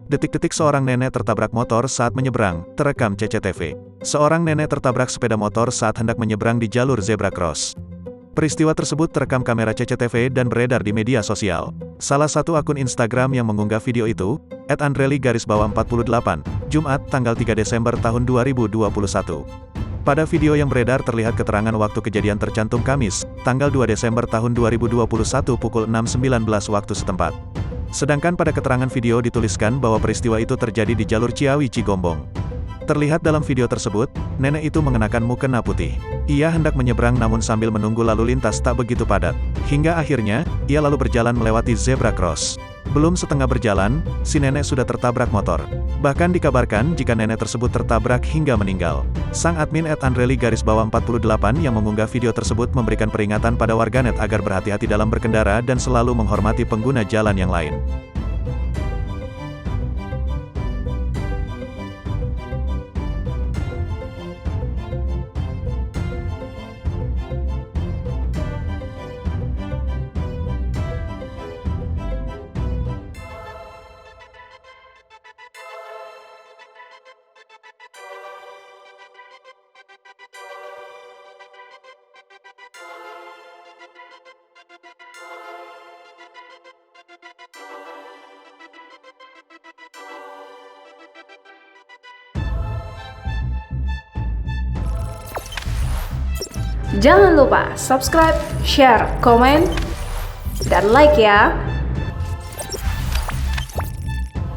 Detik-detik seorang nenek tertabrak motor saat menyeberang, terekam CCTV. Seorang nenek tertabrak sepeda motor saat hendak menyeberang di jalur zebra cross. Peristiwa tersebut terekam kamera CCTV dan beredar di media sosial. Salah satu akun Instagram yang mengunggah video itu, @andreli_48, Jumat, tanggal 3 Desember tahun 2021. Pada video yang beredar terlihat keterangan waktu kejadian tercantum Kamis, tanggal 2 Desember tahun 2021 pukul 6.19 waktu setempat. Sedangkan pada keterangan video dituliskan bahwa peristiwa itu terjadi di jalur Ciawi Cigombong. Terlihat dalam video tersebut, nenek itu mengenakan mukena putih. Ia hendak menyeberang namun sambil menunggu lalu lintas tak begitu padat. Hingga akhirnya, ia lalu berjalan melewati zebra cross. Belum setengah berjalan, si nenek sudah tertabrak motor. Bahkan dikabarkan jika nenek tersebut tertabrak hingga meninggal. Sang admin @andreli_48 yang mengunggah video tersebut memberikan peringatan pada warganet agar berhati-hati dalam berkendara dan selalu menghormati pengguna jalan yang lain. Jangan lupa subscribe, share, komen, dan like ya.